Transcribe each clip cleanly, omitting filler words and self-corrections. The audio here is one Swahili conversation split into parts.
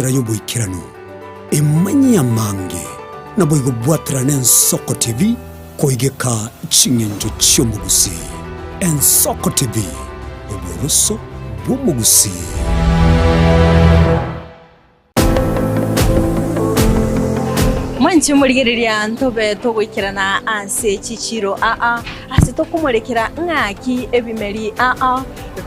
Rayoboikirano emanya mange naboigo bwatrana Ensoko TV koigeka chingenjo chyomugusi. Ensoko TV oboroso bw'omugusi. Mwanchi muligereria ntobe togwikirana anse chichiro ase tokumurekera ng'aki ebimeri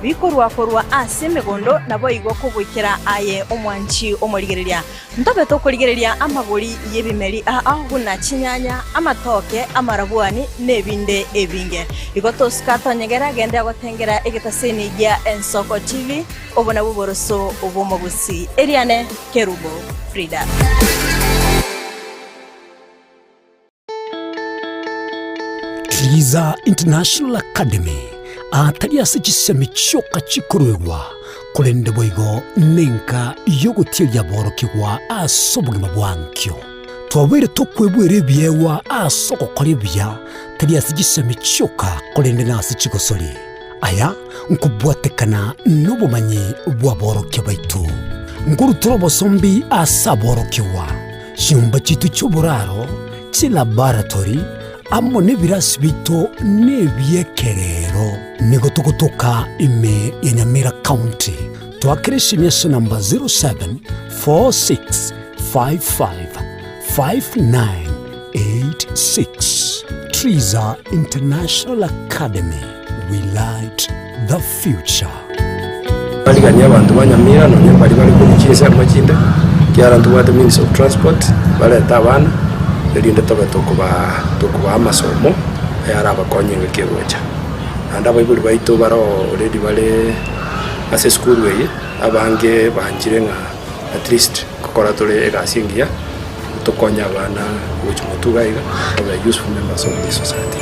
bikorwa ase megondo nabo igwa kugwikira aye omwanchi omuligereria ntobe tokurigereria amagori y'ebimeri guna chinyanya amatoke amarabwani nebinde ebinge igotoska tonyegera gende agotengera egetaseni gya Ensoko TV obona buboroso obomugusi Eliane Kerubo Frida. Triza International Academy atari asichisemi choka chikurwewa kurende boigo nenka yogotiria borokigwa asobugima bwankyo twabere tokwebwere byewa asoko korebya tari asichisemi choka kurende nasi chigosori aya nkubwatekana nobumanyi bwa borokye baitu nguru turobosombi asaborokiwa shimba chitu cy'uburaro ci laboratory amo nebirasi bito nebyekerero nigotokotoka ime ya Nyamira County twakireshi myeso namba 0746555986 Triza International Academy, we light the future. Baliganya abantu banyamira none bari kunikisa amakinda kyarantu wa the Ministry of Transport baleta abana erinde tokuba amasomo yaraba konyenge kerocha anda bayibuli bayito baro already bale ase school way abange banjire nga at least kokora tole egasingia tokonya abana which mutugaiga are useful members of the society.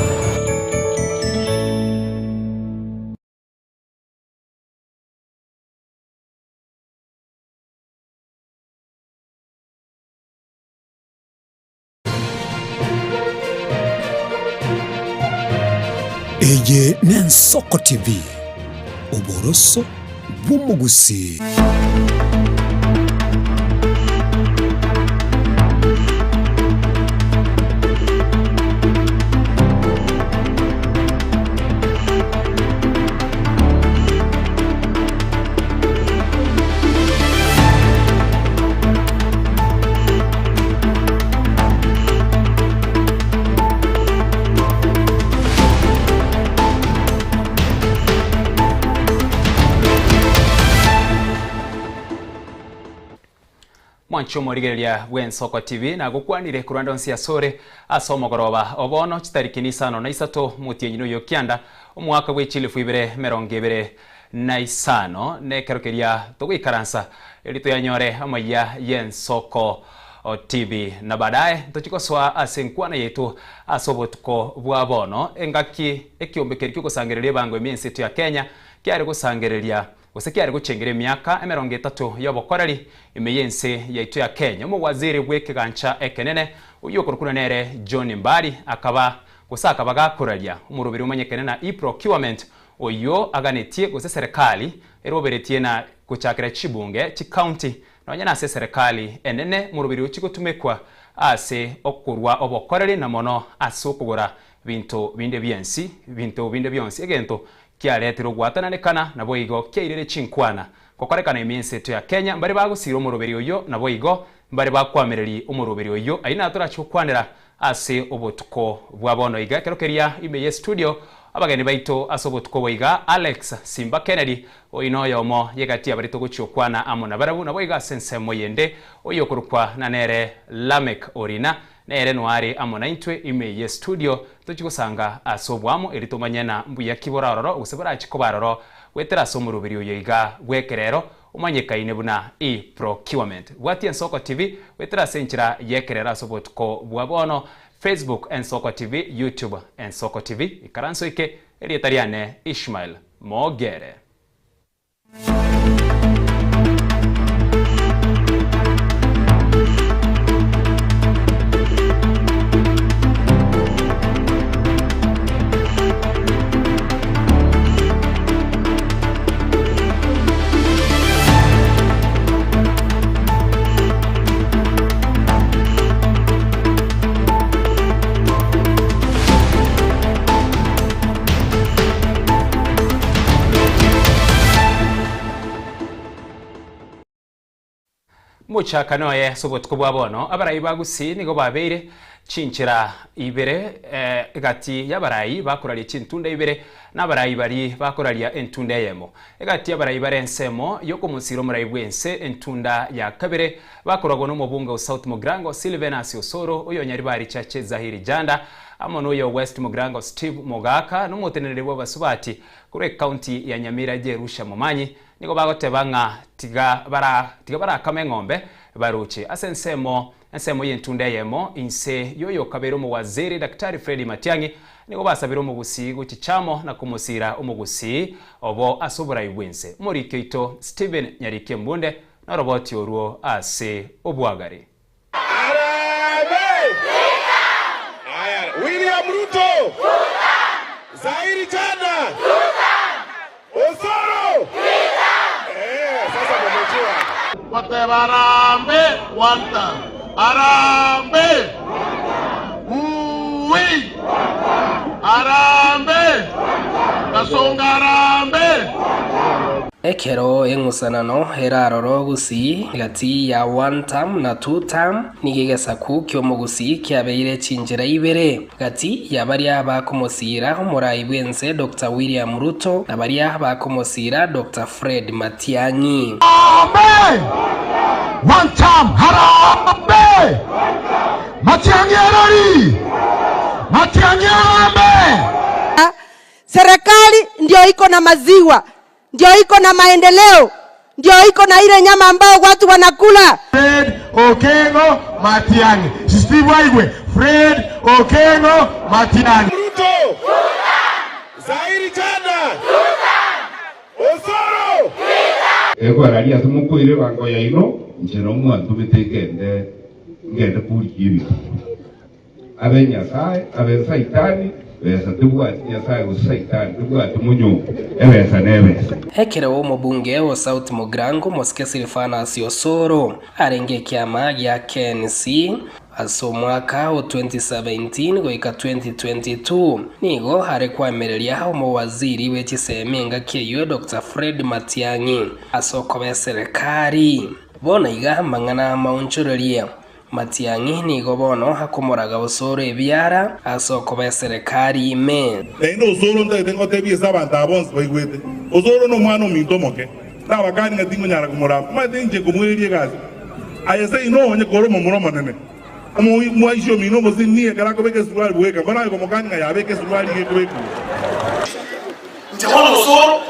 Eye n'Ensoko TV oboroso bw'omugusi. Mwancho morigereria Ensoko TV na gukwanire kuranda onsi asore asomogoroba obono chitariki ni 5 mutienyino yokianda omwaka bw'echilifu 2025 nekerokeria togwikaransa elito yanyore amaya Ensoko TV na baadaye tochikoswa asenkwana yetu asobotuko bwabono engaki ekiombekeri kusangereria bango eminsi ya Kenya kyari kusangereria usekiari gucengere myaka 30 yobokorari imeyense yaitu ya Kenya umwaziri bwekigancha ekenene uyokorukuna nere John Mbari akaba gusaka bagakuraria umurubiri umanyekene na e-procurement oyo aganetie guse serikali eroberetie na guchakira chibunge chi county nonyana ase serikali enene murubiri uchigutumekwa ase okurwa obokorari na mono asukugura bintu binde byensi egento kiaretero gwatananekana na boigo kyairere chinkwana kokorekana iminsi ya Kenya mbari bagusira umurubiri uyo na boigo mbari bakwamereri umurubiri uyo aina turachukwanira ase obotuko bwabono iga kerokeria imeye studio abageni baito asobotuko boiga Alex Simba Kennedy oino yomo yegati abarito guchukwana amona barabu na boiga sensemo yende oyokurukwa na nere Lamek Orina nere nwari amona intwe imeye studio tuchigusanga asobwamo eritomanyana mbuya kiboraroro usebara chikobaroro wetera somurubiri uyiga wekerero umanyekaine buna e-procurement wati Ensoko TV wetera senchira yekerera asobotuko bwabono Facebook Ensoko TV, YouTube Ensoko TV ikaranso ike erietariane Ishmael Mogere. muchaka noye sobotuko bwa bono abarayi bagusi nigo babeire chinchira ibere egati y'abarayi bakoralia chintunda ibere n'abarayi bari bakoralia entunda yemo egati y'abarayi barensemo yoko musiro murayi bwense entunda ya kabere bakoragwa no mubunga South Mugrango Silvanus Osoro uyo nyari bari chache Zahiri Janda amono yo West Mugrango Steve Mogaka n'umutenere b'abasubati kure county ya Nyamira Jerusha Mumanyi niko bagotebanga tiga bara kamengombe baruche asensemo y'entunda yemo inse yoyo kabero mu waziri Daktari Fred Matiang'i niko basabira umugusi gukichamo na kumusira umugusi obo asobora ibwense muri keito Steven Nyarike Mbunde na roboti oruo ase obwagari William Ruto Zahiri Janda Osoro sasa mmejua Watebarambe wanta Arambe Uwi Arambe Kasongarambe Ekero engusanano heraroro gusi gati ya 1 term na 2 term nigegesa ku kyo mugusi kyabeire chinjira ibere gati ya baria bakomosira umurayi bwense Dr. William Ruto na baria bakomosira Dr. Fred Matiang'i. Amen. 1 term harambe Matiang'i arari Matiang'i arambe. Serikali ndio iko na maziwa, ndio iko na maendeleo, ndio iko na ile nyama ambao watu wanakula. Fred Okengo Matiang'i. Steve Waigwe. Fred Okengo Matiang'i. Ruto. Zahiri Janda. Osoro. Ego araria tumukuire bango ya ino njero mwantu bitekende ngende kuri ibi. Abenya sai, abensa itani. Besa tubwati yasaye usaitani tubwati munyu ebesa nebesa Hekera wo mubunge wa South Mugrango Mosque Silvanus Osoro arenge kiama ya KNC aso mwaka wa 2017 goika 2022 nigo harekwamereria mu waziri wechisemenga kiyo Dr. Fred Matiang'i asoko serikali bona iga mangana maunchureria Matiang'i nigo bono hakomoraga Osoro ebyara asoko ba serikali ime endo Osoro ndende tebi sabanta bonse baigwete Osoro no mwana minto moke taba kani ngatingo nyara kumora madinje kumwerie gazi ayese ino onye koro momoro manene mu aisho mino bosi nie kala ko beke suruali buweka bana ko mokani ya beke suruali ke kubeka ntehono Osoro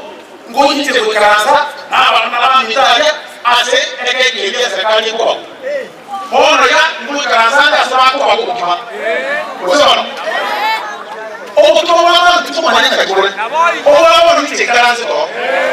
ngoyi te kukaranza aba na mitaya ase eke ke serikali ko ono ya mbuyi karanzanda asaba ko bakukima osoro obutowa tumanya kagore owa nti karanze ko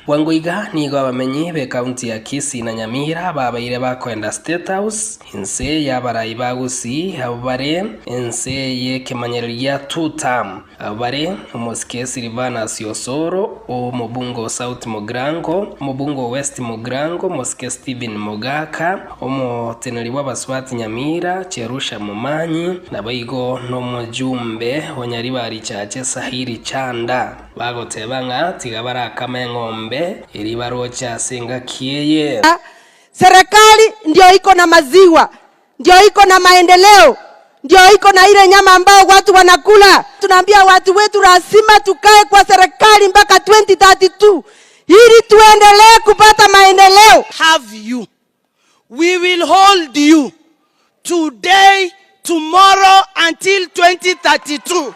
Wangoiga nigo abamenyi be county ya Kisii na Nyamira babaire bakwenda State House inse y'abarayi bagusi abare inse ye kemanyeria 2 term abare Mosque Silvanus Osoro o mubungo South Mugrango mubungo West Mugrango Mosque Stephen Mogaka omo teneri w'abaswati Nyamira Jerusha Mumanyi na baigo no mujumbe wanyari bari chache Zahiri Janda bagotebanga tigabara kamengombe iri barocha singa kieye. Serikali ndio iko na maziwa, ndio iko na maendeleo, ndio iko na ile nyama ambao watu wanakula. Tunaambia watu wetu lazima tukae kwa serikali mpaka 2032 ili tuendelee kupata maendeleo. Have you. We will hold you today, tomorrow until 2032.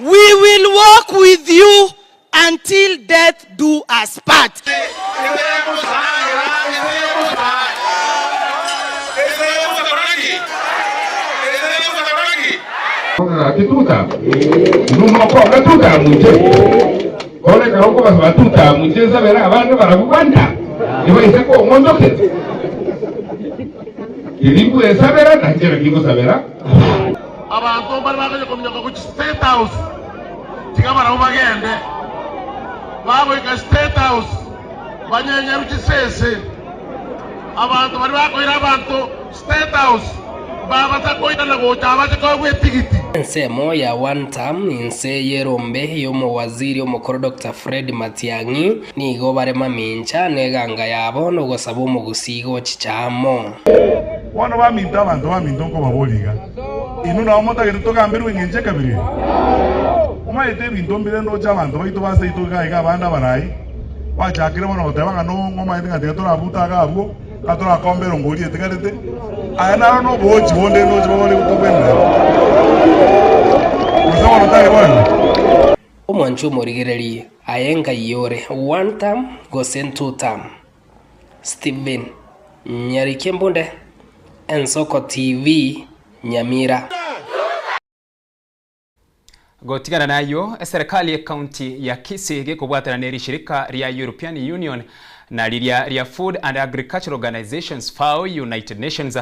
We will walk with you until death do us part. Kituta nuno ko katuta muje kole karoko basatuta muje sabera abantu barabuganda ibo iseko mondoke ilibu esabera najera kingo sabera abantu bari bagaje kumenya ko State House tikabara ubagende babo ika State House banyenye rukisese abantu bari bakoira abantu State House baba takoira nago cyaba cyo kwetigiti ensemo ya one term inse yerombe yomo waziri omukoro Dr. Fred Matiang'i nigo barema mincha neganga yabo no gosaba omugusigo chichamo Wano baminta abantu baminta nko baboliga inu na omota ke tugambirwe ngenje kabiri umayete bintu mbire ndo cy'abantu baito base ituga abanda barayi wachakire bono gotebanga no ngoma itinga tetora buta gabo katora kombero ngoli etigarete aya naro no bochi bonde no chibole kutubenda usawa notari bwana omwanchu morigereri ayenga yore one term gosen two term Steven Nyarikembunde Ensoko TV Nyamira. Gotigana nayo serikali ya kaunti ya Kisii gikubwatana na shirika ria European Union na ria Food and Agricultural Organizations FAO United Nations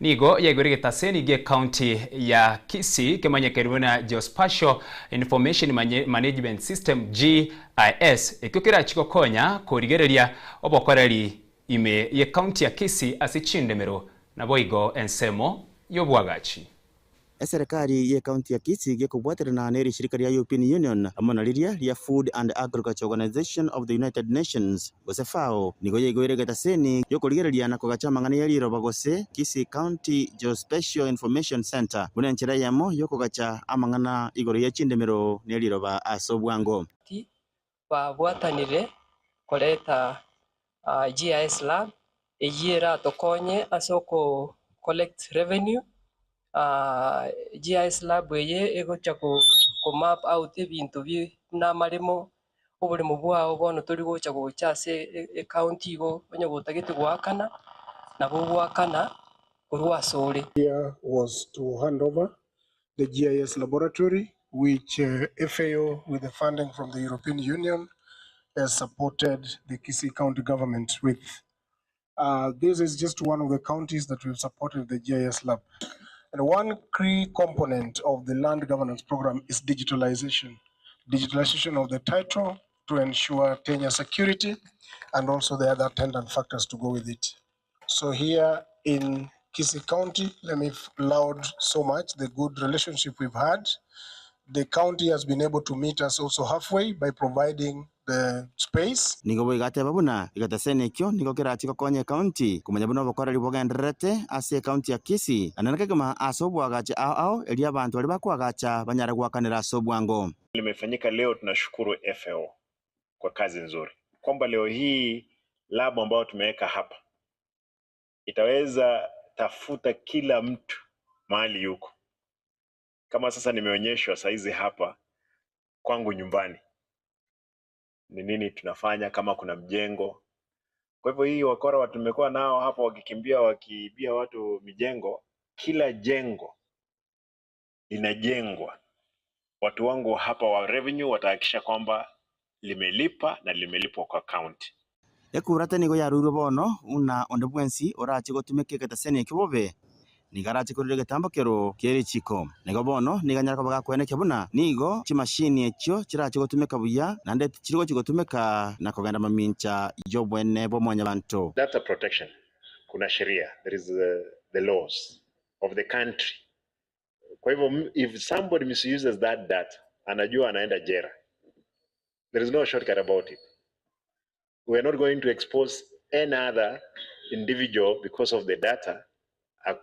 nigo yegorigeta seni ge kaunti ya Kisii kemanyekerwe na Geospatial Information Management System GIS ikukira chikokonya korigereria obokoreri ime ye kaunti ya Kisii asichindemero na boigo ensemo yobwagachi. Serikali ya kaunti ya Kisii gikubwatirana na shirika ria European Union hamwe na ria Food and Agriculture Organization of the United Nations gose FAO nigo yegoiregeta seni yokorigereria na kugachamangana ya riro bagose Kisii County Geospatial Information Center bunenchera yamo yokugacha amangana igoro ya chindemero ne riro ba asobwango babwatanire koleta GIS lab eyira tokonye asoko collect revenue GIS lab ye egocha ko map out ebintu bi namaremo obulimo bwao bono turi gocha gochase county go onye gotagete gwakana nabo gwakana kurwasore. Here was to hand over the GIS laboratory which FAO with the funding from the European Union has supported the Kisii County government with. This is just one of the counties that we've supported the GIS lab. And one key component of the land governance program is digitalization. Digitalization of the title to ensure tenure security and also the other attendant factors to go with it. So here in Kisii County, let me laud so much the good relationship we've had. The county has been able to meet us also halfway by providing the space. Nigo boigate babuna igatasene kyo nigo kirachiko konye county kumenya buno bokora libogenderete ase county ya Kisii ananake kama asobwagacha ao elia abantu bali bakwagacha banyara gwakanira asobwango. Limefanyika leo, tunashukuru FAO kwa kazi nzuri kwamba leo hii lab ambayo tumeweka hapa itaweza tafuta kila mtu mahali yuko. Kama sasa nimeonyeshwa saizi hapa kwangu nyumbani ni nini tunafanya, kama kuna mjengo. Kwa hivyo hii wakora watu tumekuwa nao hapa wakikimbia wakiibia watu mijengo, kila jengo linajengwa. Watu wangu hapa wa revenue watahakikisha kwamba limelipa na limelipwa kwa county. Ekurata nigo yaruru bono una ondebwensi orachi gotumeke ketasene kibobe nigarachi kurire tambokero keri chiko nigo bono niganyara ko bagakwene kebuna nigo chimashini ekyo kirachi gotumeka buya nande chirigo chigotumeka na koganda mamincha jobwene bomonya bantu. Data protection, kuna sheria, there is the laws of the country. Kwa hivyo if somebody misuses that data anajua anaenda jera. There is no shortcut about it. We are not going to expose any other individual because of the data are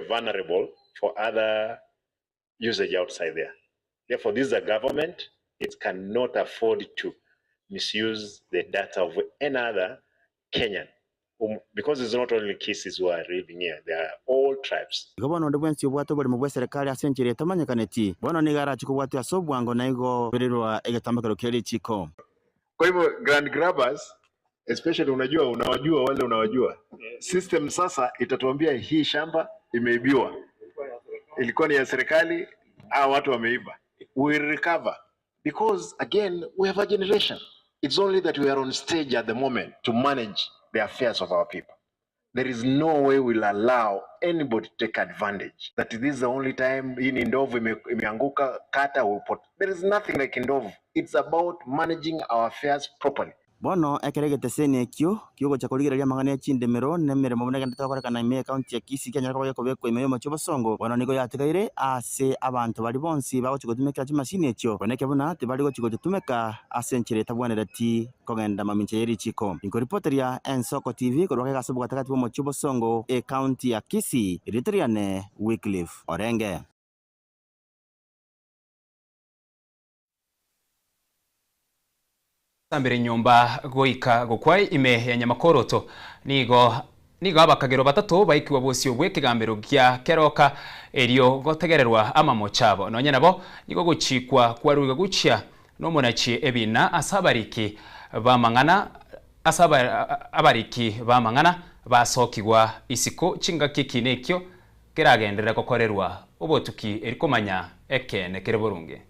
vulnerable for other usage outside there. Therefore, this is a government, it cannot afford to misuse the data of any other Kenyan. Because it's not only Kisis who are living here, they are all tribes. Gobono ndebwensi obwato bali mu serikali asenjere tamanyakaneti. Bono nigara chikubwatu asobwango naigo berirwa egatambakero keri chiko. Kwa hivyo grand grabbers, especially unawajua wale unawajua. System sasa itatuambia hii shamba imeibiwa. Ilikuwa ni ya serikali, au watu wameiba. We will recover because again we have a generation. It's only that we are on stage at the moment to manage the affairs of our people. There is no way we'll allow anybody to take advantage. That this is the only time in ndovu imeanguka kata will put. There is nothing like ndovu. It's about managing our affairs properly. bono ekeregete sene ekio kiogocha korigereria amang'ana echindemero na emeremo buna egentete gokorekana ime ekaunti ya Kisii kianyara koba gekobekwa ime ya omochie bosongo bono nigo yatigaire ase abantu bari bonsi bagochi gotumekera chimasini echio boneke buna tibari gochi gochitumeka ase enchera etabwanereti kogenda mamincha ya erichiko inkoripoteria Ensoko TV korwake gase bwatagati bwa omochie bosongo ekaunti ya Kisii riteriane Wycliffe Orenge. Sambere nyumba goika gokwai ime ya nyamakoroto nigo abakagero batatu baikiwa bosio bwekigambiro gya keroka erio gotegererwa amamochabo nonye nabo nigo guchikwa kwaruga guchia no monachi ebina asabariki bamang'ana basokigwa isiko chingaki kinekyo keragenderera kokorerwa obotuki erikomanya ekene kere burungi.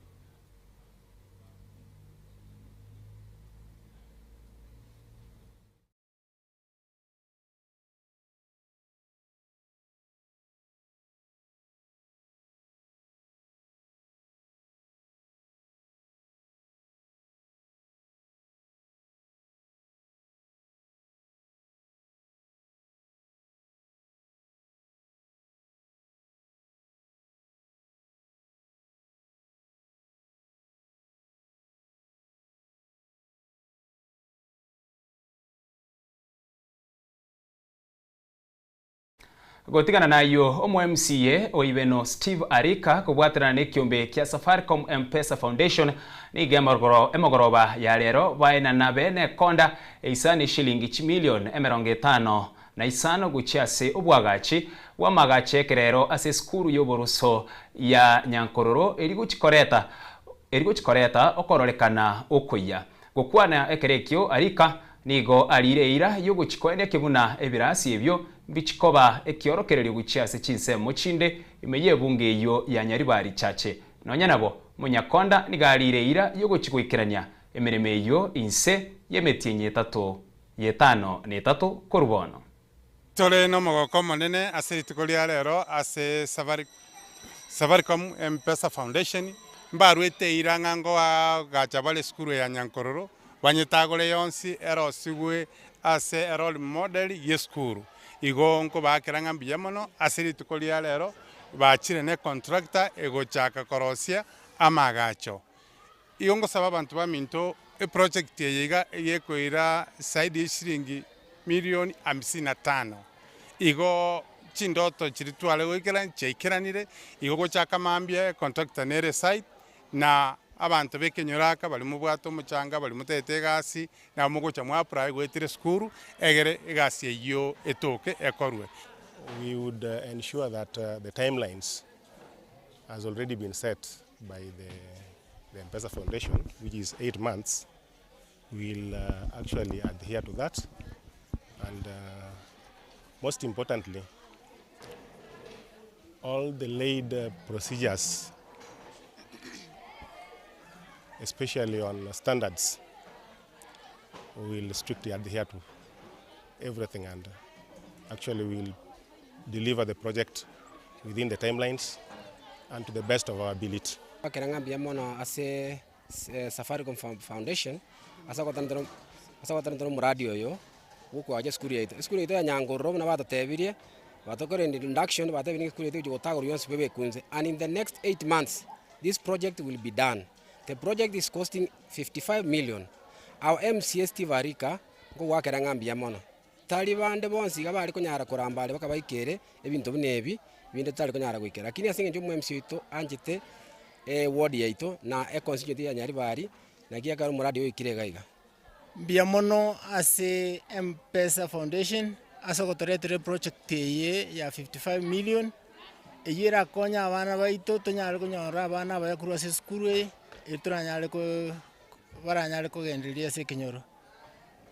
Gotigana nayo omo MCA oibeno Steve Arika kubwaterana nekiombe kia Safaricom M-Pesa Foundation nige emogoroba ya lero baina nabe ne konda eisani shilingi chimilion emerongetano na isano guchiase obwagachi wa magache kerero ase skuru yoboruso ya Nyankororo eriguchikoreta okororekana okoya gokwana ekerekio Arika nigo alireira yoguchikoene kibuna ebirasi ebyo bichikoba ekiorokererio guchiase chinsemo chinde imeye bunge iyo ya Nyaribari chache nonya nabo munyakonda nigalireira yoguchikoikerania emereme iyo inse yemetinye 3 korubono tole no mogoko monene ase tikolia lero ase Safaricom M-Pesa Foundation mbarwete irangango gachabale skuru ya Nyankororo banyetagole yonsi ero sigwe ase role model yeskuru igo nko bakiranga mbiyamono asiri tukolia lero bachire ne contractor egochaka korosia amagacho iyongo saba abantu baminto e project yeyiga yekoira side shilingi milioni 55 igo chindoto chiritwale wekera chekiranire igo gochaka mambia contractor nere site na abantu bekenyoraka bali mu bwato muchanga bali mutete gasi na mugocha mu apply gwetire skuru egere egasi eyo etoke ekorwe. We would ensure that the timelines has already been set by the M-Pesa Foundation, which is 8 months. We'll actually adhere to that, and most importantly, all the laid procedures, especially on standards, we'll strictly adhere to everything, and actually we'll deliver the project within the timelines and to the best of our ability. Kerangambia mono ase Safaricom Foundation asa kwatandro muradi oyo uko aje skuru yetu ya Nyankororo na batotebirie batokore induction batebini skuru yetu gotagoro yonse bebe kunze, and in the next 8 months this project will be done. The project is costing 55 million. Our MCA Steve Arika go wakerangambia mono talibande bonsi gabali konyara kurambale bakabaikere ebintu binebi binde tali konyara gwikera, lakini asinge njo MCA ito anjite ward yaito na constituency ya Nyaribari na kia karu muradi oyikire gaiga mbia mono ase M-Pesa Foundation asa gotoretere project ye ya 55 million eyira konya abana baito tonyara konyora abana bayakuru ase skuru eturanyare ko baranyare ko genderia se kinyoro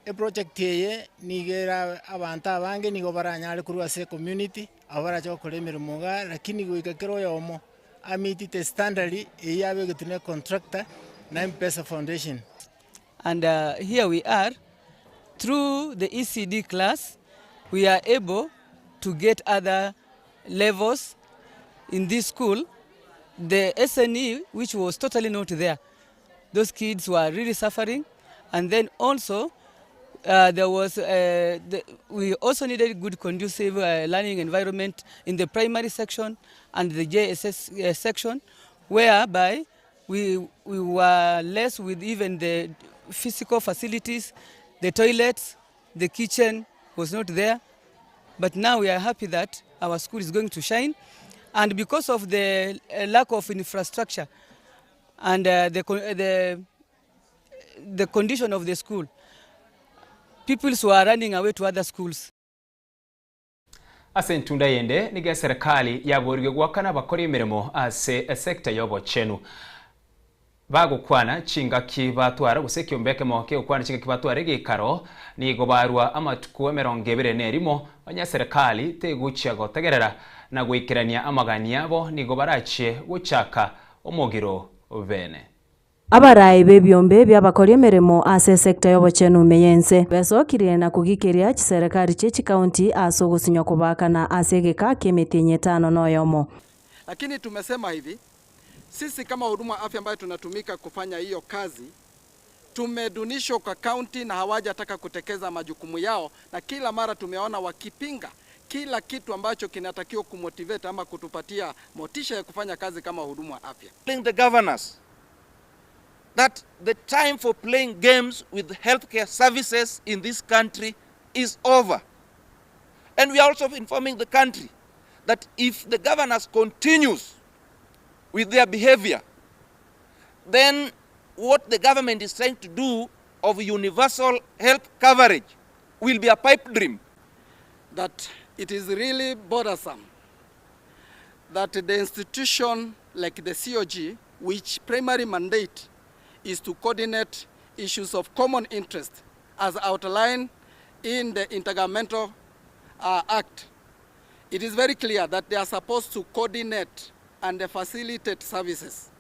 e project ye nigera abantu abange nigo baranyare kuru ase community abara cyo kuremera muga, lakini gwikakero yomo amiti te standard eyabe gutune contractor na M-Pesa Foundation. And here we are through the ECD class we are able to get other levels in this school. The SNE, which was totally not there, those kids were really suffering, and then also We also needed good conducive learning environment in the primary section and the JSS section, whereby we were less with even the physical facilities, the toilets, the kitchen was not there. But now we are happy that our school is going to shine. And because of the lack of infrastructure and the condition of the school, people who are running away to other schools. Ase ntunda yende nige serikali yaborwe gwakana bakora imirimo ase sector yobochenu bagukwana chingaki batwara gusekyombeke moke ukwana chingaki batwara gikaro nigo barwa amatuku 20 onya serikali teguchya gotegerera na gwikirania amagani yabo nigo barachye guchaka omogiro bene. Abarayi bebyombe byabakora emirimo ase sector yobochenu meyense besokire na kugikiria chiserikali chechi county aso gusinya kubakana ase gika kemiti 5 noyomo. Lakini tumesema hivi, sisi kama huduma wa afya ambayo tunatumika kufanya hiyo kazi tumedunishwa kwa county na hawajataka kutekeza majukumu yao, na kila mara tumeona wakipinga kila kitu ambacho kinatakiwa kumotivate ama kutupatia motisha ya kufanya kazi kama huduma wa afya. The governors that the time for playing games with healthcare services in this country is over. And we are also informing the country that if the governors continues with their behavior, then what the government is trying to do of universal health coverage will be a pipe dream. That it is really bothersome that the institution like the COG, which primary mandate is to coordinate issues of common interest as outlined in the Intergovernmental Act. It is very clear that they are supposed to coordinate and facilitate services,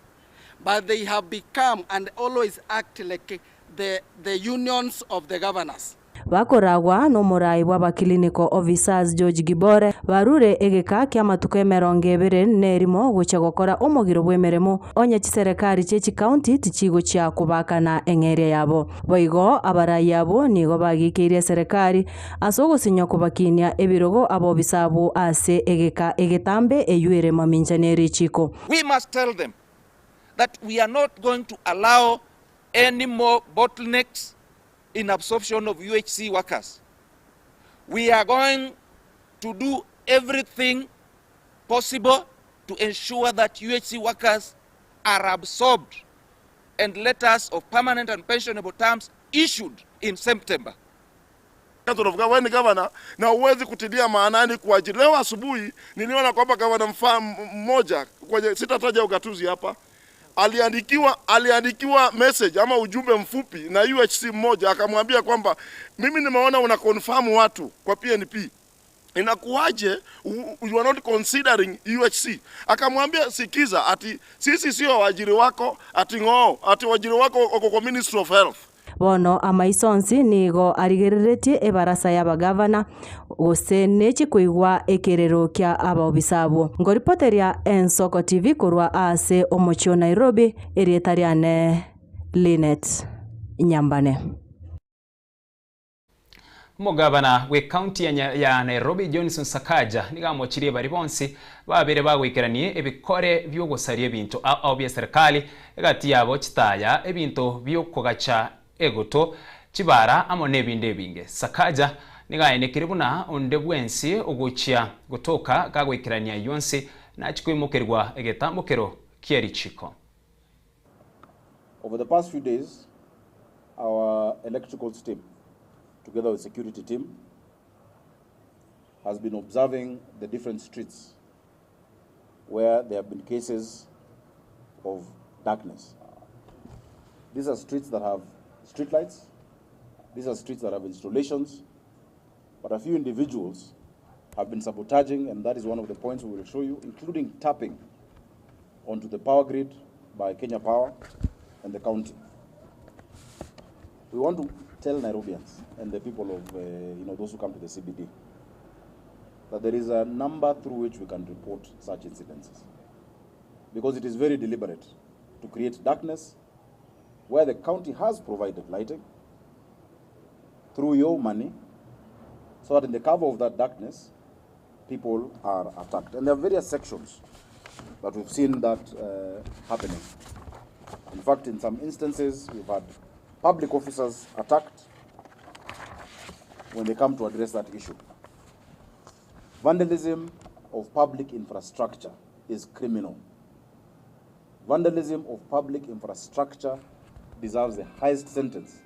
but they have become and always act like the unions of the governors. Bakoragwa no murai wa clinical officers George Gibore barure egeka kya matuko 20 nerimo gucha gukora omogiro bwemeremo onya chiserikali chechi county tichigo cha kubakana engere yabo boigo abarayi yabo nigo bagikirie serikali asogo sinyo kubakinia ebirogo abo bisabu ase egeka egetambe eyuere maminjaneri chiko. We must tell them that we are not going to allow any more bottlenecks in absorption of UHC workers. We are going to do everything possible to ensure that UHC workers are absorbed and letters of permanent and pensionable terms issued in September. Wewe ni gavana na uwezi kutilia maanani kuajiri. Leo asubuhi niliona kwamba gavana mmoja kwenye sitataja ugatuzi hapa aliandikiwa message ama ujumbe mfupi na UHC mmoja akamwambia kwamba mimi nimeona una confirm watu kwa PNP. Inakuaje you are not considering UHC? Akamwambia sikiza, ati sisi sio waajiri wako, ati waajiri wako uko kwa Ministry of Health. Bono amaisonsi nigo arigereretie ebarasa ya bagavana gosenechi kuigwa ekerero kya abobisabo ngoripoteria Ensoko TV kurwa ase omochio Nairobi erietariane Linet Nyambane. Mugabana we county ya Nairobi Johnson Sakaja nigamochirie bari bonsi babere bagwikeranie ebikore byo gusari ebintu au bya serikali egati yabo chitaya ebintu byo kugacha egoto chibara amo nebinde binge. Sakaja nigaenekire buna onde bwensi oguchia gutoka gagwikirania yonsi na chikwimukerwa egetambukero kieri chiko. Over the past few days, our electrical team, together with security team, has been observing the different streets where there have been cases of darkness. These are streets that have street lights. These are streets that have installations, but a few individuals have been sabotaging, and that is one of the points we will show you, including tapping onto the power grid by Kenya Power and the county. We want to tell Nairobians and the people of, those who come to the CBD, that there is a number through which we can report such incidences, because it is very deliberate to create darkness where the county has provided lighting through your money, so that in the cover of that darkness, people are attacked. And there are various sections that we've seen that happening. In fact, in some instances, we've had public officers attacked when they come to address that issue. Vandalism of public infrastructure is criminal. Vandalism of public infrastructure deserves the highest sentence,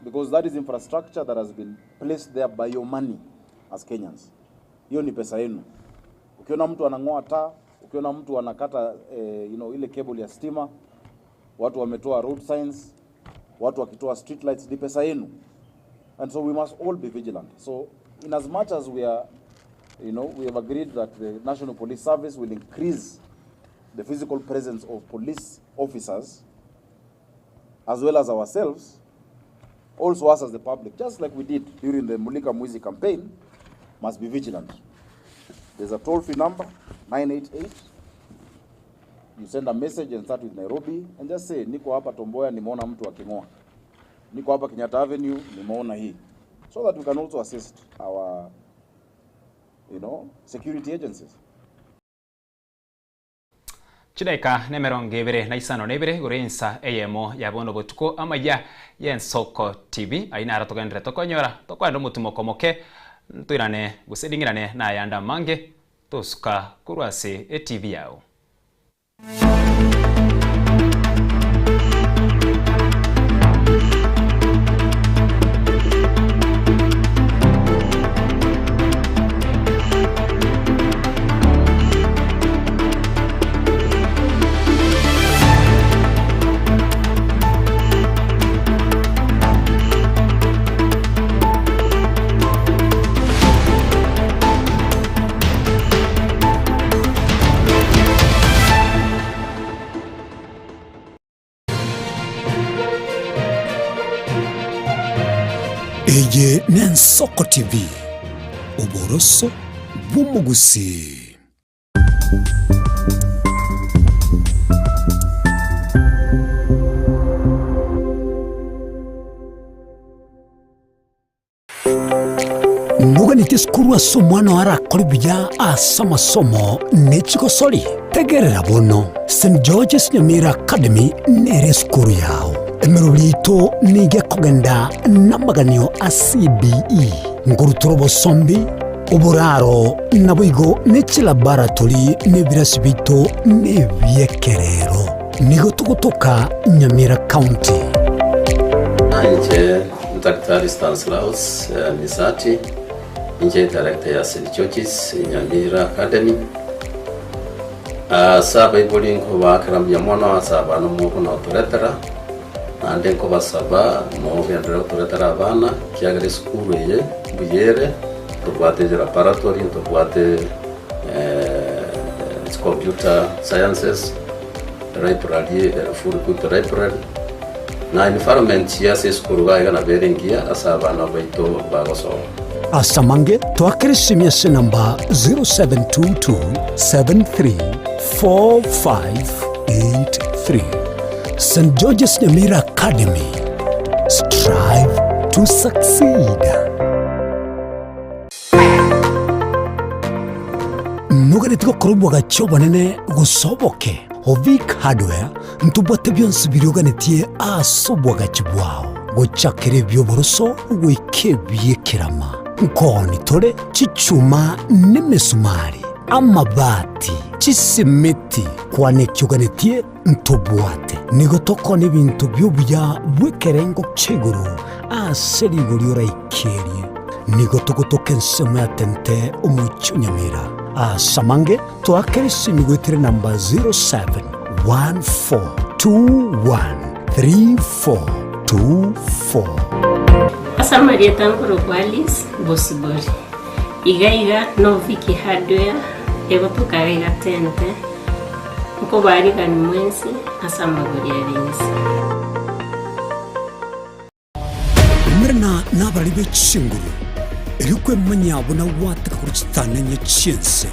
because that is infrastructure that has been placed there by your money as Kenyans. Hiyo ni pesa yenu. Ukiona mtu anang'oa taa, ukiona mtu anakata ile cable ya stima, watu wametoa road signs, watu wakitoa street lights, ni pesa yenu. And so we must all be vigilant. So in as much as we are, we have agreed that the National Police Service will increase the physical presence of police officers, as well as ourselves, also us as the public, just like we did during the Mulika Mwizi campaign, must be vigilant. There's a toll-free number, 988. You send a message and start with Nairobi and just say, niko hapa Tomboya, nimeona mtu aking'oa. Niko hapa Kenyatta Avenue, nimeona hii. So that we can also assist our, security agencies. Chidaika nemeronge ibere na isano nebere gurensa eyemo yabono botuko amaya Yensoko TV aina aratogendere tokonyora tokwanda mutumoko moke ntwirane gusedingirane na yanda mange tosuka kurwase TV yao. Eye Yensoko TV uboroso bw'umugusi. Nuga nikiskuru asomwana warakora ibya asamasomo n'ekigosori tegerera bono St. George's Nyamira Academy nere skuru yao emerulito nige kugenda namaganyo a CBE nguruturo bosombi uburaro nabuigo n'ekilaboratori n'ebirasi bito n'ebyekerero nigo tugutuka Nyamira County. Anje Dr. Stanislaus Misati, Inje Director ya St. George's Nyamira Academy. Saba ibuli nko bakarambya mwana saba no mu no turetera. Ande nko basaba mu byandira turetera abana kyagere school ye buyere tubate laboratory tubate computer sciences library full computer library. Na environment ya school ga na berengia asaba na baito bagoso. Asamange twakirisimia namba 0722734583. St. George's Nyamira Academy. Strive to succeed. Nugari tiko kurubu gachobo nene gusoboke. Ovik Hardware ntubate byonse biryoganitie asobwa gachibwao. Gochakire byoboroso wikebye kirama. Nkoni tore chichuma n'emisumari amabati chisimiti kwane kyuganitie ntobwate nigotoko n'ibintu by'ubya bwekerengo cheguru aseriguri ikerie nigotogotoke nsemo yatente umucyo Nyamira asamange twakirisi nigwitire namba 0714213424. Asa Maria Tangoro Kwalis Bosibori Iga no Viki Hardware ego tukariga tente uko bariga ni mwensi asa Magoria Rings Mrna nabaribe chinguru erikwe manyabona wataka kuruchitananye chense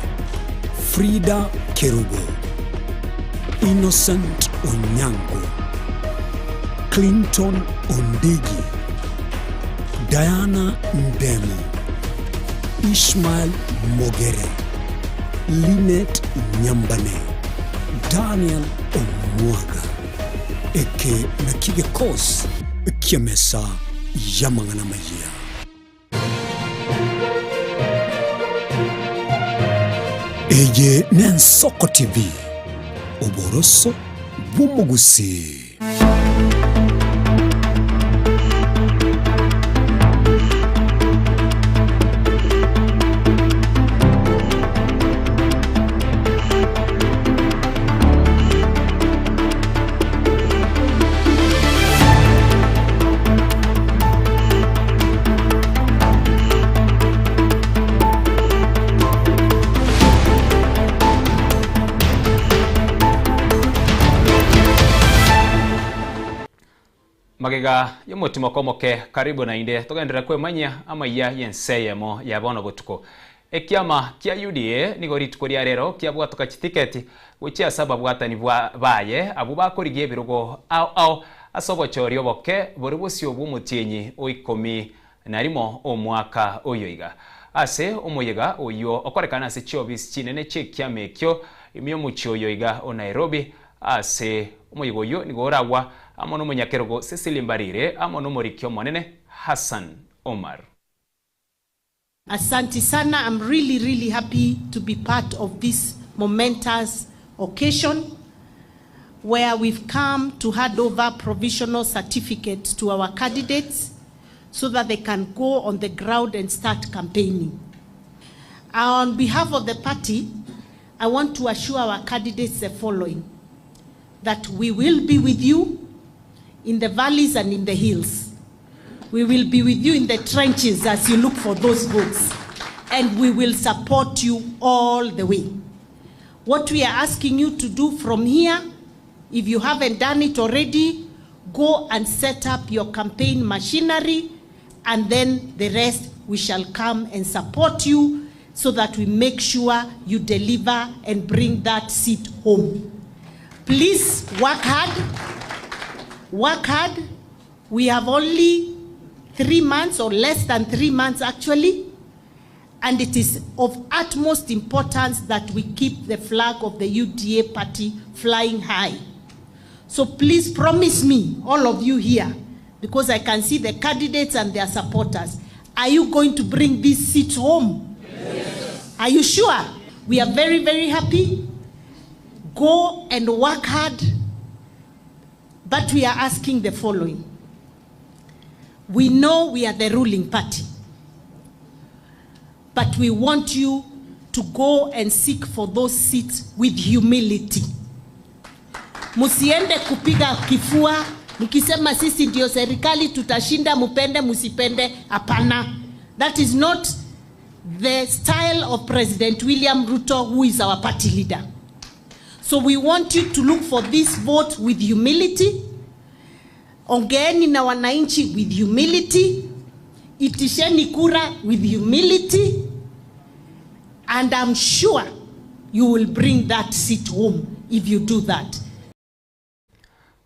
Frida Kerubo Innocent Onyango Clinton Ondigi Diana Ndemo, Ishmael Mogere, Linet Nyambane, Daniel Omwaga, eke na kige kos kiamesa yamangana maya. Eye Nensoko TV, Oboroso Bumugusi. Magega yomutimo komoke karibu na inde tugendera kwemanya amaya yenseyemo yabono botuko ekiama kia UDA nigoritiko ria rero kia bwatoka chitiketi wichia saba bwatani baye abo bakorigie birugo ao asobochori oboke bori bosio bw'omutienyi oikomi narimo omwaka oyoiga ase omoyega oyo okorekana ase chiobisi chinene chekiamekyo imiomuchi oyoiga o Nairobi ase omoyega oyo nigoragwa amono munyakerogo Cecily Mbarire amono morikyo monene Hassan Omar. Asante sana. I'm really happy to be part of this momentous occasion where we've come to hand over provisional certificates to our candidates so that they can go on the ground and start campaigning. On behalf of the party, I want to assure our candidates the following: that we will be with you in the valleys and in the hills. We will be with you in the trenches as you look for those votes. And we will support you all the way. What we are asking you to do from here, if you haven't done it already, go and set up your campaign machinery, and then the rest we shall come and support you so that we make sure you deliver and bring that seat home. Please work hard. Work hard. We have only 3 months or less than 3 months actually, and it is of utmost importance that we keep the flag of the UDA party flying high. So please promise me, all of you here, because I can see the candidates and their supporters, are you going to bring this seat home? Yes. Are you sure? We are very happy. Go and work hard. But we are asking the following. We know we are the ruling party, but we want you to go and seek for those seats with humility. Musiende kupiga kifua, mkisema sisi ndio serikali tutashinda, mupende musipende, hapana. That is not the style of President William Ruto, who is our party leader. So we want you to look for this vote with humility. Ongeeni na wananchi with humility. Itisheni kura with humility. And I'm sure you will bring that seat home if you do that.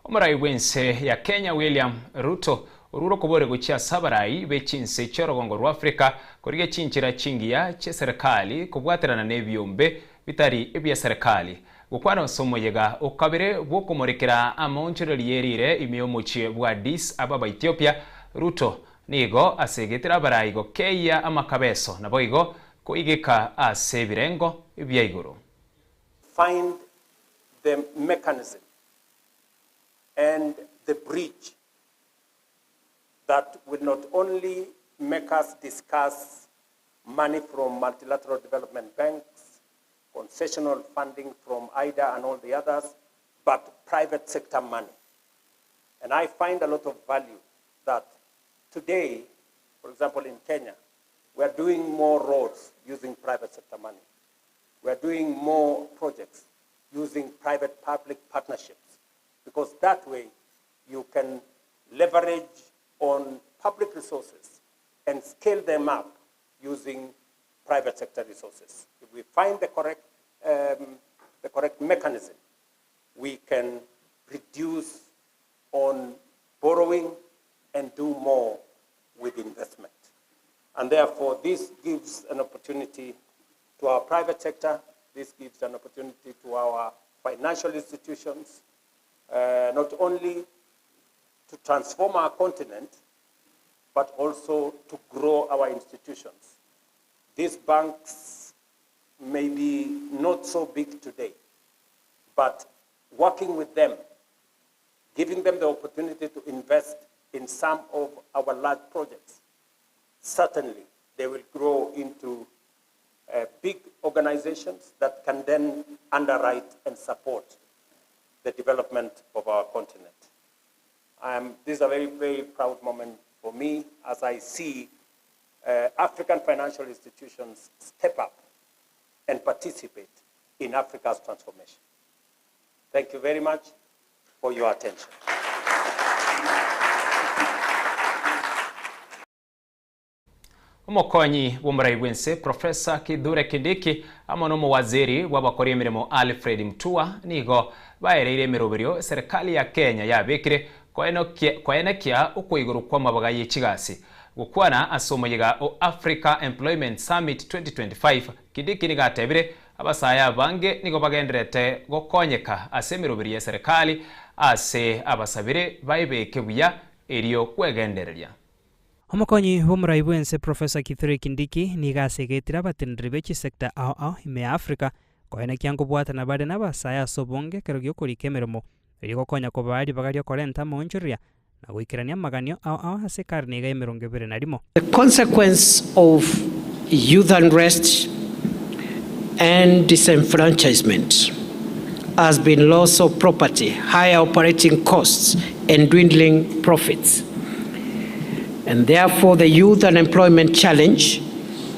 Omarai wense ya Kenya William Ruto ururo kubore guchia sabarai bechinse chorogongo rwa Afrika korige chinchira chingia che serikali kubwaterana nebyombe bitari ebya serikali gukwano somo yega ukabire bwokomorekera amonchero liyerire imiomochi bwa Addis Ababa Ethiopia. Ruto nigo asegetera barayigo keya amakabeso naboigo koigeka asebirengo ibyaiguru. Find the mechanism and the bridge that will not only make us discuss money from multilateral development banks, concessional funding from IDA and all the others, but private sector money. And I find a lot of value that today, for example, in Kenya, we are doing more roads using private sector money. We are doing more projects using private-public partnerships, because that way you can leverage on public resources and scale them up using private sector resources. If we find the correct mechanism, we can reduce on borrowing and do more with investment. And therefore, this gives an opportunity to our private sector, this gives an opportunity to our financial institutions, not only to transform our continent, but also to grow our institutions. These banks may be not so big today, but working with them, giving them the opportunity to invest in some of our large projects, certainly they will grow into big organizations that can then underwrite and support the development of our continent. This is a very, very proud moment for me as I see African financial institutions step up and participate in Africa's transformation. Thank you very much for your attention. Omokonyi w'omurai bwense Profesa Kithure Kindiki amo no waziri w'abakora emirimo Alfred Mutua nigo baereire emiroberio serikali ya Kenya yabekire koenekia ukwiguru kwa mabaga y'ikigasi gukwana asomoyiga o Africa Employment Summit 2025 Kindiki nigatebire abasaya bange nigo bagenderete gokonyeka asemiroberio ya serikali ase abasabire baibeke buya eriyo kwegendereria. Omokonyi w'omurai bwense Profesa Kithure Kindiki nigasegetira abatenderi b'eki sector ao ime Africa koenekia ngobwatana bari n'abasaya asobonge kerogio kurika emirimo erigokonya ko bari bagario korenta monjoria na gwikirania amaganio ao ase karniga emirongo ibiri na rimo. The consequence of youth unrest and disenfranchisement has been loss of property, higher operating costs and dwindling profits. And therefore, the youth unemployment challenge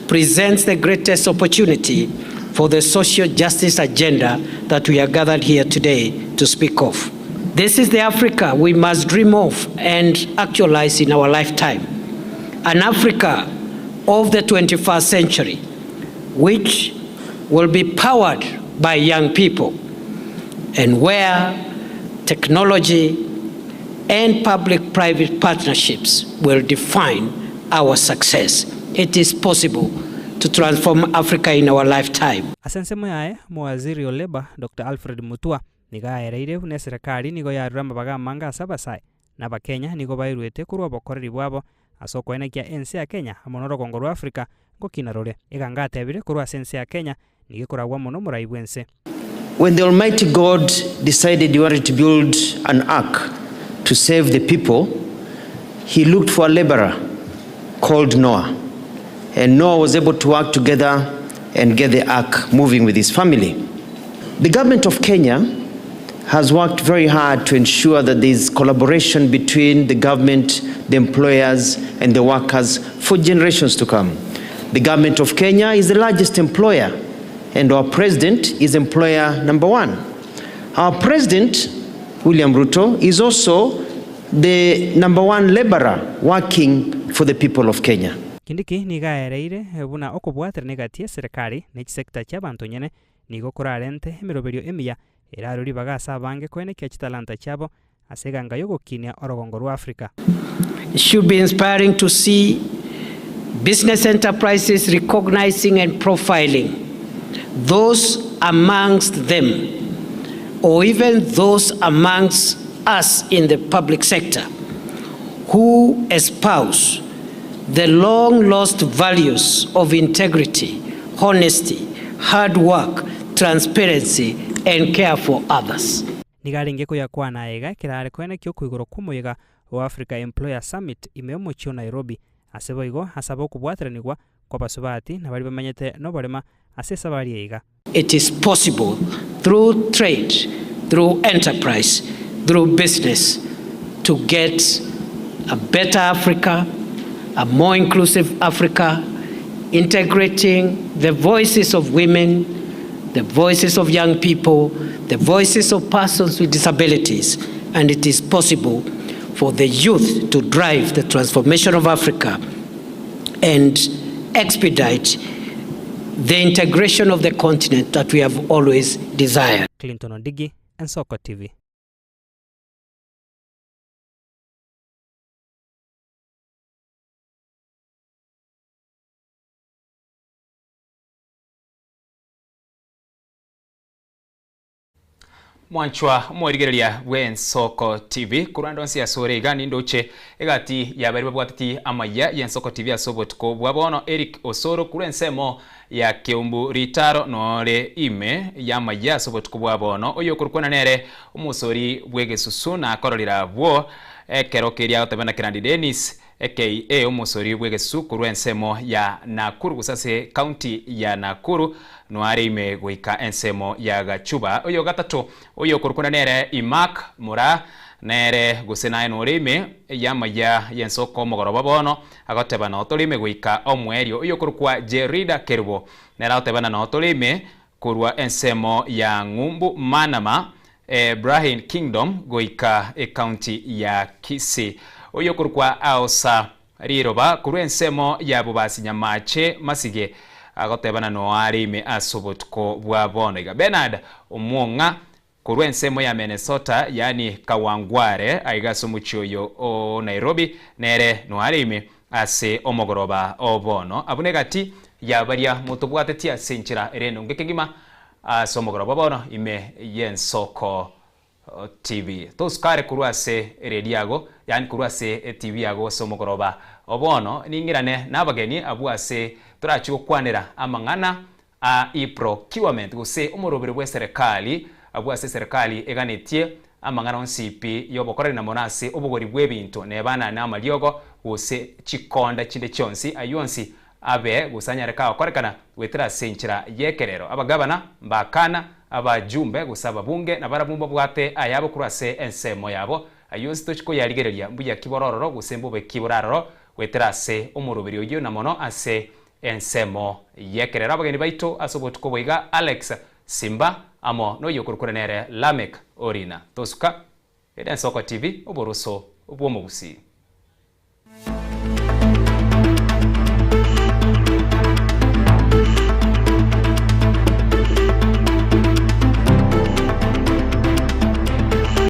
presents the greatest opportunity for the social justice agenda that we are gathered here today to speak of. This is the Africa we must dream of and actualize in our lifetime. An Africa of the 21st century, which will be powered by young people, and where technology and public-private partnerships will define our success. It is possible to transform Africa in our lifetime. Asensemo yae mwaziri wa Labour Dr. Alfred Mutua nigaereire ne serikali nigo yarura mabaga manga sabasai na bakenya nigo bairwete kurwa bokoreri bwabo asokoenekia ensi ya Kenya amonoro gongoro Africa gokinarore igangatebire kurwa sensi ya Kenya nigikoragwa muno murai bwense. When the Almighty God decided he wanted to build an ark to save the people, he looked for a laborer called Noah. And Noah was able to work together and get the ark moving with his family. The government of Kenya has worked very hard to ensure that there is collaboration between the government, the employers, and the workers for generations to come. The government of Kenya is the largest employer, and our president is employer number one. Our president, William Ruto, is also the number one laborer working for the people of Kenya. Kindiki nigaereire buna okobwatira negatie serikali n'eki sector ky'abantu nyene nigo kurarente emiroberio emiya eraruri bagasa bange koenekia kitalanta kyabo aseganga yogokinia orogongo rwa Africa. It should be inspiring to see business enterprises recognizing and profiling those amongst them, or even those amongst us in the public sector, who espouse the long-lost values of integrity, honesty, hard work, transparency, and care for others. Nigaringe kuyakwa na ega kirare kwenekio kwigoro kumuyiga wa Africa Employer Summit imeomochio Nairobi aseboigo hasabo kubwatranigwa kwa basubati na bari bamanyete no barema asesa bari ega. It is possible through trade, through enterprise, through business to get a better Africa, a more inclusive Africa, integrating the voices of women, the voices of young people, the voices of persons with disabilities, and it is possible for the youth to drive the transformation of Africa and expedite the integration of the continent that we have always desired. Clinton Ondigi, Nsoko TV. mwanchwa mworigereria Ensoko TV kurando nsi asore igani ndoche egati yabari babwatiti amaya Ensoko TV asobotko bwabono Eric Osoro kurensemo ya Keumbu Ritaro nore ime ya maya asobotko bwabono oyo kurukona nere umusori bwegesusu na kororira bwo ekerokeria otabana Kirandi Dennis aka umusori bwegesusu kurensemo ya Nakuru gusase county ya Nakuru noare ime goika ensemo ya Gachuba oyo gatatu oyo kurukuna nere Imak Mura nere gusena nore ime ya maya Ensoko mogoroba bono agoteba no tolime goika omwerio oyo kurukwa Jerida Kerbo nera oteba no tolime kurwa ensemo ya Ngumbu Manama Brahim Kingdom goika county ya Kisii oyo kurukwa Aosa Riroba kurwa ensemo ya Bubasi Nyamache Masige agotebana no arime asobotko bwabono iga Bernard Omuonga kurwa ensemo ya Minnesota yani Kawangware aiga somuchoyo o Nairobi nere no arime ase omogoroba obono abunegati yabaria mutubwateti asenchira ereno ngekegima somogoroba bono ime Ensoko TV toskare kurwase rediago yani kurwase TV yago somogoroba obono ningirane nabageni abuase turachi kwanira amangana procurement guse umurobere bwe serikali abuase serikali eganetie amangana onsipi yobokorera na monase obugori bwebintu nebana na amaliogo guse chikonda chinde chonsi ayonsi abe gusanyareka okorekana wetira senchira yekerero abagabana mbakana abajumbe gusaba bunge na barabumba bwate ayabo kurase ensemo yabo ayonsi tochiko yarigereria mbuya kiborororo gusembo be kiboraroro weterase umurubiri uyu na mono ase ensemo yekerero abageni baito asobotko boiga Alex Simba amo no yokurukuranere Lamek Orina tosuka Ensoko TV oboroso obwomugusi